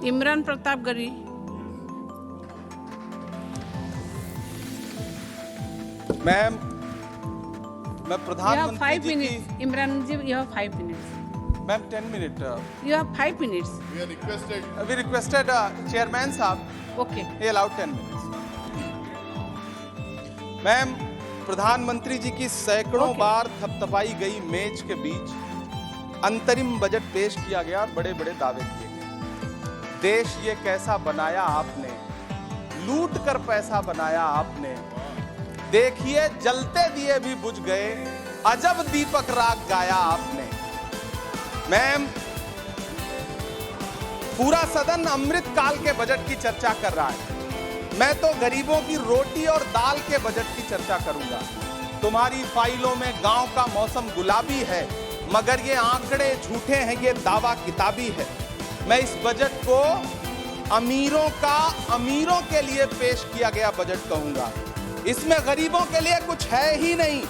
Imran Pratapgarhi. Ma'am, मैं प्रधानमंत्री जी की। Imran ji, you have 5 minutes. Ma'am 10 minute. You have 5 minutes. We requested chairman साहब, Okay. he allowed 10 minutes. Ma'am, प्रधानमंत्री जी की सैकड़ों Okay. बार थपथपाई गई मेज के बीच अंतरिम बजट पेश किया गया और बड़े बड़े दावे किए गए। देश ये कैसा बनाया आपने, लूट कर पैसा बनाया आपने। देखिए जलते दिए भी बुझ गए, अजब दीपक राग गाया आपने। मैम, पूरा सदन अमृत काल के बजट की चर्चा कर रहा है, मैं तो गरीबों की रोटी और दाल के बजट की चर्चा करूंगा। तुम्हारी फाइलों में गांव का मौसम गुलाबी है, मगर ये आंकड़े झूठे हैं, ये दावा किताबी है। मैं इस बजट को अमीरों का अमीरों के लिए पेश किया गया बजट कहूंगा। इसमें गरीबों के लिए कुछ है ही नहीं।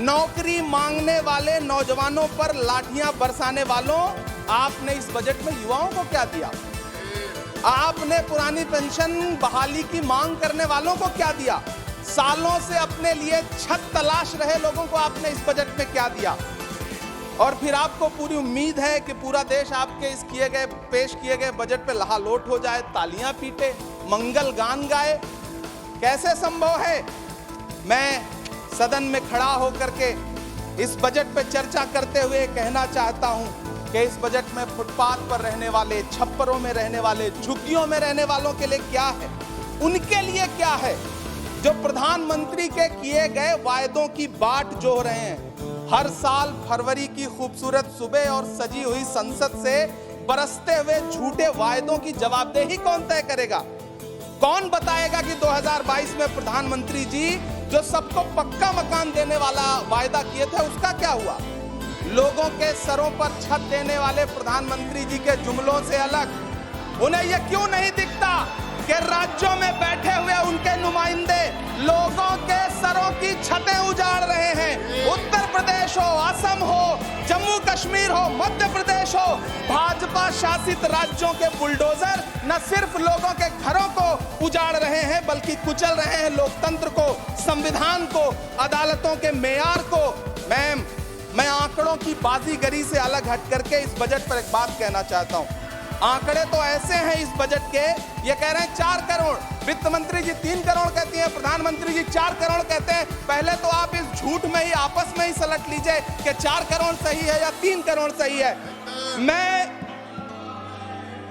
नौकरी मांगने वाले नौजवानों पर लाठियां बरसाने वालों, आपने इस बजट में युवाओं को क्या दिया? आपने पुरानी पेंशन बहाली की मांग करने वालों को क्या दिया? सालों से अपने लिए छत तलाश रहे लोगों को आपने इस बजट में क्या दिया? और फिर आपको पूरी उम्मीद है कि पूरा देश आपके इस पेश किए गए बजट पे लहालोट हो जाए, तालियां पीटे, मंगल गान गाए। कैसे संभव है? मैं सदन में खड़ा होकर के इस बजट पे चर्चा करते हुए कहना चाहता हूं कि इस बजट में फुटपाथ पर रहने वाले, छप्परों में रहने वाले, झुग्गियों में रहने वालों के लिए क्या है, उनके लिए क्या है जो प्रधानमंत्री के किए गए वायदों की बाट जोह रहे हैं। हर साल फरवरी की खूबसूरत सुबह और सजी हुई संसद से बरसते हुए झूठे वायदों की जवाबदेही कौन तय करेगा? कौन बताएगा कि 2022 में प्रधानमंत्री जी जो सबको पक्का मकान देने वाला वायदा किए थे उसका क्या हुआ? लोगों के सरों पर छत देने वाले प्रधानमंत्री जी के जुमलों से अलग उन्हें यह क्यों नहीं दिखता कि राज्यों में बैठे हुए उनके नुमाइंदे लोगों के सरों की छतें उजाड़ रहे हैं? उत्तर प्रदेश हो, असम हो, जम्मू कश्मीर हो, मध्य प्रदेश हो, भाजपा शासित राज्यों के बुलडोजर न सिर्फ लोगों के घरों को उजाड़ रहे हैं बल्कि कुचल रहे हैं लोकतंत्र को, संविधान को, अदालतों के मेयार को। मैम, मैं आंकड़ों की बाजीगरी से अलग हट करके इस बजट पर एक बात कहना चाहता हूं। आंकड़े तो ऐसे हैं इस बजट के, ये कह रहे हैं 4 करोड़, वित्त मंत्री जी 3 करोड़ कहती हैं, प्रधानमंत्री जी 4 करोड़ कहते हैं। पहले तो आप इस झूठ में ही आपस में ही सलट लीजिए कि 4 करोड़ सही है या 3 करोड़ सही है। मैं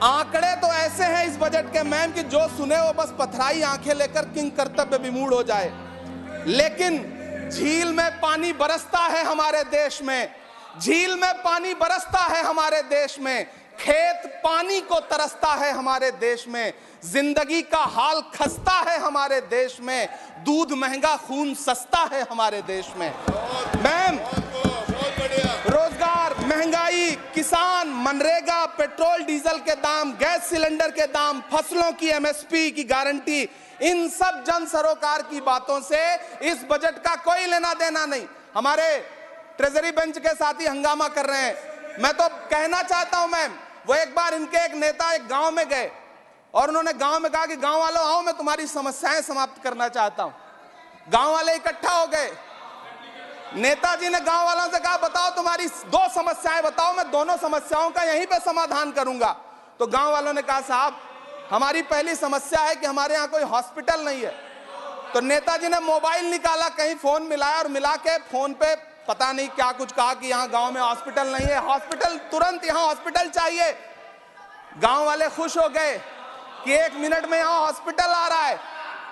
आंकड़े तो ऐसे हैं इस बजट के मैम कि जो सुने वो बस पथराई आंखें लेकर किंग कर्तव्य विमूढ़ हो जाए। लेकिन झील में पानी बरसता है हमारे देश में, झील में पानी बरसता है हमारे देश में, खेत पानी को तरसता है हमारे देश में, जिंदगी का हाल खस्ता है हमारे देश में, दूध महंगा खून सस्ता है हमारे देश में। मैम, रोजगार, महंगाई, किसान, मनरेगा, पेट्रोल डीजल के दाम, गैस सिलेंडर के दाम, फसलों की एमएसपी की गारंटी, इन सब जन सरोकार की बातों से इस बजट का कोई लेना देना नहीं। हमारे ट्रेजरी बेंच के साथी हंगामा कर रहे हैं। मैं तो कहना चाहता हूं मैम, वो एक बार इनके एक नेता एक गांव में गए और उन्होंने गांव में कहा कि गांव वालों आओ, मैं तुम्हारी समस्याएं समाप्त करना चाहता हूं। गांव वाले इकट्ठा हो गए। नेताजी ने गांव वालों से कहा बताओ तुम्हारी 2 समस्याएं बताओ, मैं दोनों समस्याओं का यहीं पे समाधान करूंगा। तो गांव वालों ने कहा साहब हमारी पहली समस्या है कि हमारे यहाँ कोई हॉस्पिटल नहीं है। तो नेताजी ने मोबाइल निकाला, कहीं फोन मिलाया और मिला के फोन पे पता नहीं क्या कुछ कहा कि यहाँ गांव में हॉस्पिटल नहीं है, हॉस्पिटल तुरंत, यहाँ हॉस्पिटल चाहिए। गांव वाले खुश हो गए कि 1 मिनट में यहाँ हॉस्पिटल आ रहा है।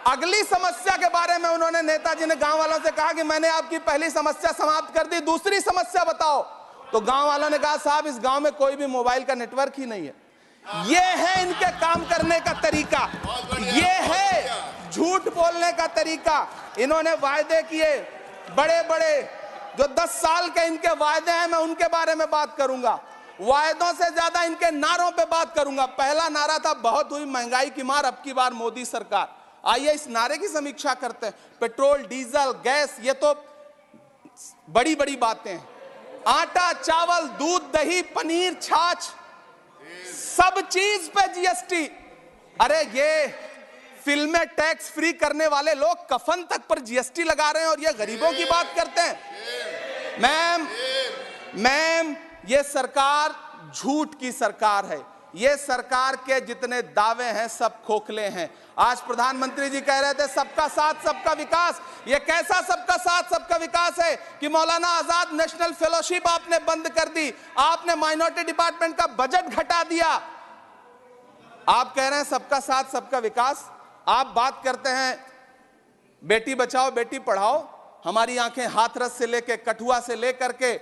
अगली समस्या के बारे में उन्होंने, नेताजी ने गांव वालों से कहा कि मैंने आपकी पहली समस्या समाप्त कर दी, दूसरी समस्या बताओ। तो गांव वालों ने कहा साहब इस गांव में कोई भी मोबाइल का नेटवर्क ही नहीं है। ये है इनके काम करने का तरीका, ये है झूठ बोलने का तरीका। इन्होंने वायदे किए बड़े बड़े, जो 10 साल के इनके वायदे हैं मैं उनके बारे में बात करूंगा। वायदों से ज्यादा इनके नारों पे बात करूंगा। पहला नारा था बहुत हुई महंगाई की मार, अब की बार मोदी सरकार। आइए इस नारे की समीक्षा करते हैं। पेट्रोल, डीजल, गैस, ये तो बड़ी बड़ी बातें हैं। आटा, चावल, दूध, दही, पनीर, छाछ, सब चीज पे जीएसटी। अरे ये फिल्में टैक्स फ्री करने वाले लोग कफन तक पर जीएसटी लगा रहे हैं और ये गरीबों की बात करते हैं। मैम ये सरकार झूठ की सरकार है। ये सरकार के जितने दावे हैं सब खोखले हैं। आज प्रधानमंत्री जी कह रहे थे सबका साथ सबका विकास। ये कैसा सबका साथ सबका विकास है कि मौलाना आजाद नेशनल फेलोशिप आपने बंद कर दी, आपने माइनॉरिटी डिपार्टमेंट का बजट घटा दिया। आप कह रहे हैं सबका साथ सबका विकास। आप बात करते हैं बेटी बचाओ बेटी पढ़ाओ। हमारी आंखें हाथरस से लेकर कठुआ से लेकर के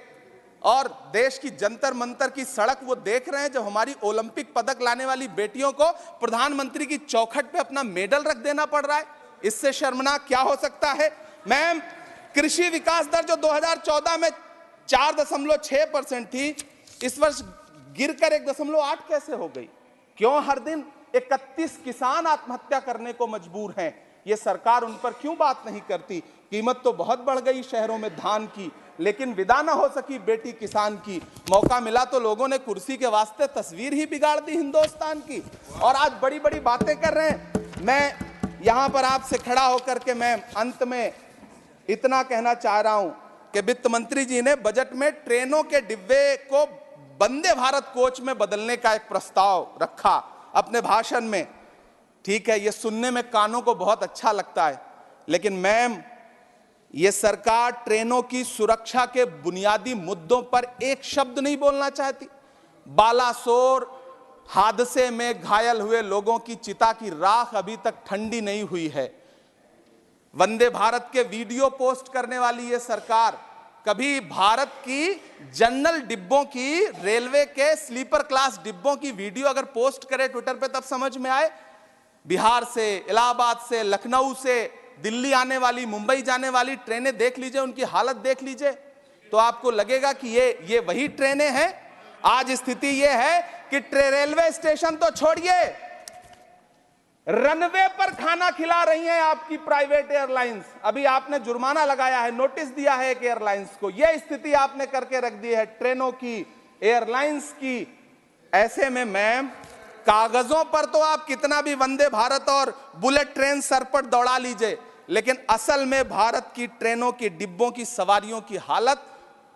और देश की जंतर मंतर की सड़क वो देख रहे हैं जब हमारी ओलंपिक पदक लाने वाली बेटियों को प्रधानमंत्री की चौखट पे अपना मेडल रख देना पड़ रहा है। इससे शर्मनाक क्या हो सकता है। मैम कृषि विकास दर जो 2014 में 4.6% थी, इस वर्ष गिरकर 1.8 कैसे हो गई? क्यों हर दिन 31 किसान आत्महत्या करने को मजबूर हैं? ये सरकार उन पर क्यों बात नहीं करती? कीमत तो बहुत बढ़ गई शहरों में धान की, लेकिन विदा ना हो सकी बेटी किसान की। मौका मिला तो लोगों ने कुर्सी के वास्ते तस्वीर ही बिगाड़ दी हिंदुस्तान की और आज बड़ी बड़ी बातें कर रहे हैं। मैं यहां पर आपसे खड़ा होकर के मैं अंत में इतना कहना चाह रहा हूं कि वित्त मंत्री जी ने बजट में ट्रेनों के डिब्बे को वंदे भारत कोच में बदलने का एक प्रस्ताव रखा अपने भाषण में। ठीक है, ये सुनने में कानों को बहुत अच्छा लगता है, लेकिन मैम ये सरकार ट्रेनों की सुरक्षा के बुनियादी मुद्दों पर एक शब्द नहीं बोलना चाहती। बालासोर हादसे में घायल हुए लोगों की चिता की राख अभी तक ठंडी नहीं हुई है। वंदे भारत के वीडियो पोस्ट करने वाली ये सरकार कभी भारत की जनरल डिब्बों की, रेलवे के स्लीपर क्लास डिब्बों की वीडियो अगर पोस्ट करे ट्विटर पे तब समझ में आए। बिहार से, इलाहाबाद से, लखनऊ से दिल्ली आने वाली, मुंबई जाने वाली ट्रेनें देख लीजिए, उनकी हालत देख लीजिए, तो आपको लगेगा कि ये वही ट्रेनें हैं। आज स्थिति ये है कि रेलवे स्टेशन तो छोड़िए, रनवे पर खाना खिला रही हैं आपकी प्राइवेट एयरलाइंस। अभी आपने जुर्माना लगाया है, नोटिस दिया है एक एयरलाइंस को। यह स्थिति आपने करके रख दी है ट्रेनों की, एयरलाइंस की। ऐसे में मैम कागजों पर तो आप कितना भी वंदे भारत और बुलेट ट्रेन सर पर दौड़ा लीजिए, लेकिन असल में भारत की ट्रेनों की डिब्बों की सवारियों की हालत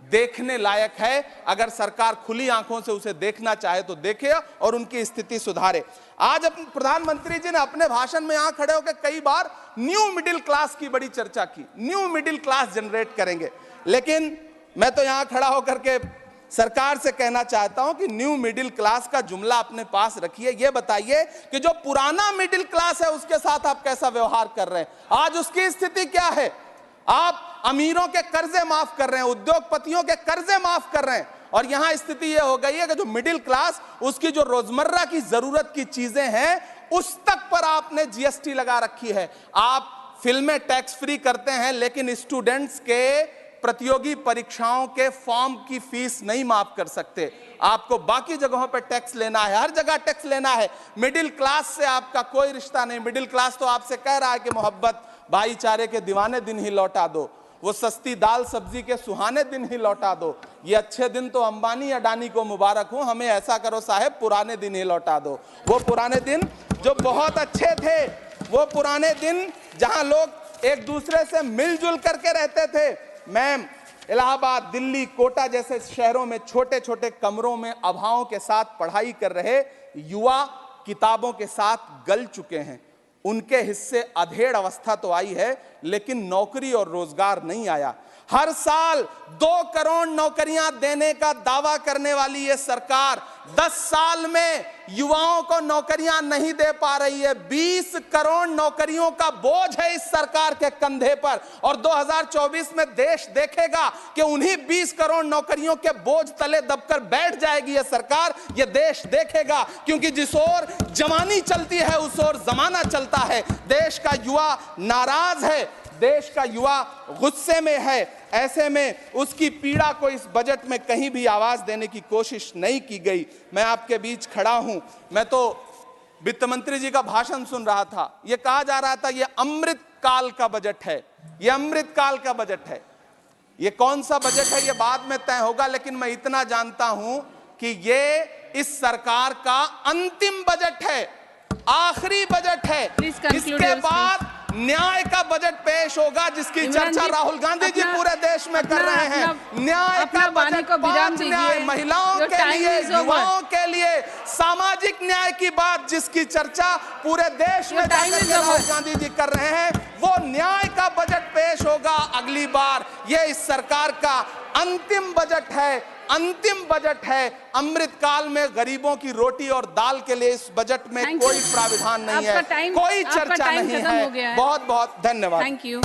देखने लायक है। अगर सरकार खुली आंखों से उसे देखना चाहे तो देखे और उनकी स्थिति सुधारे। आज अपने प्रधानमंत्री जी ने अपने भाषण में यहां खड़े होकर कई बार न्यू मिडिल क्लास की बड़ी चर्चा की, न्यू मिडिल क्लास जनरेट करेंगे। लेकिन मैं तो यहां खड़ा होकर के सरकार से कहना चाहता हूं कि न्यू मिडिल क्लास का जुमला अपने पास रखिए। यह बताइए कि जो पुराना मिडिल क्लास है उसके साथ आप कैसा व्यवहार कर रहे हैं। आज उसकी स्थिति क्या है? आप अमीरों के कर्जे माफ कर रहे हैं, उद्योगपतियों के कर्जे माफ कर रहे हैं, और यहां स्थिति यह हो गई है कि जो मिडिल क्लास, उसकी जो रोजमर्रा की जरूरत की चीजें हैं उस तक पर आपने जीएसटी लगा रखी है। आप फिल्में टैक्स फ्री करते हैं, लेकिन स्टूडेंट्स के प्रतियोगी परीक्षाओं के फॉर्म की फीस नहीं माफ कर सकते। आपको बाकी जगहों पर टैक्स लेना है, हर जगह टैक्स लेना है। मिडिल क्लास से आपका कोई रिश्ता नहीं। मिडिल क्लास तो आपसे कह रहा है कि मोहब्बत भाईचारे के दीवाने दिन ही लौटा दो, वो सस्ती दाल सब्जी के सुहाने दिन ही लौटा दो। ये अच्छे दिन तो अंबानी अडानी को मुबारक हो, हमें ऐसा करो साहब पुराने दिन ही लौटा दो। वो पुराने दिन जो बहुत अच्छे थे, वो पुराने दिन जहां लोग एक दूसरे से मिलजुल करके रहते थे। मैम इलाहाबाद, दिल्ली, कोटा जैसे शहरों में छोटे छोटे कमरों में अभावों के साथ पढ़ाई कर रहे युवा किताबों के साथ गल चुके हैं। उनके हिस्से अधेड़ अवस्था तो आई है, लेकिन नौकरी और रोजगार नहीं आया। हर साल 2 करोड़ नौकरियां देने का दावा करने वाली ये सरकार 10 साल में युवाओं को नौकरियां नहीं दे पा रही है। 20 करोड़ नौकरियों का बोझ है इस सरकार के कंधे पर, और 2024 में देश देखेगा कि उन्हीं 20 करोड़ नौकरियों के बोझ तले दबकर बैठ जाएगी ये सरकार। ये देश देखेगा, क्योंकि जिस ओर जवानी चलती है उस ओर जमाना चलता है। देश का युवा नाराज है, देश का युवा गुस्से में है। ऐसे में उसकी पीड़ा को इस बजट में कहीं भी आवाज देने की कोशिश नहीं की गई। मैं आपके बीच खड़ा हूं, मैं तो वित्त मंत्री जी का भाषण सुन रहा था। यह कहा जा रहा था ये अमृत काल का बजट है, ये अमृत काल का बजट है। ये कौन सा बजट है ये बाद में तय होगा, लेकिन मैं इतना जानता हूं कि ये इस सरकार का अंतिम बजट है, आखिरी बजट है। Please conclude इसके your बाद न्याय का बजट पेश होगा, जिसकी इमरान चर्चा जी, राहुल गांधी जी अपना- पूरे देश में कर रहे हैं। न्याय का वाणी बजट, को विराम 5 दीजिए। न्याय, महिलाओं Your के time लिए, is over. युवाओं के लिए, सामाजिक न्याय की बात जिसकी चर्चा पूरे देश में Your time जाकर is के राहुल over. गांधी जी कर रहे हैं, वो न्याय का बजट पेश होगा अगली बार। ये इस सरकार का अंतिम बजट है, अंतिम बजट है। अमृतकाल में गरीबों की रोटी और दाल के लिए इस बजट में Thank कोई you. प्राविधान नहीं आपका है, time- कोई आपका चर्चा time नहीं खत्म हो गया है। है। बहुत बहुत धन्यवाद। Thank you.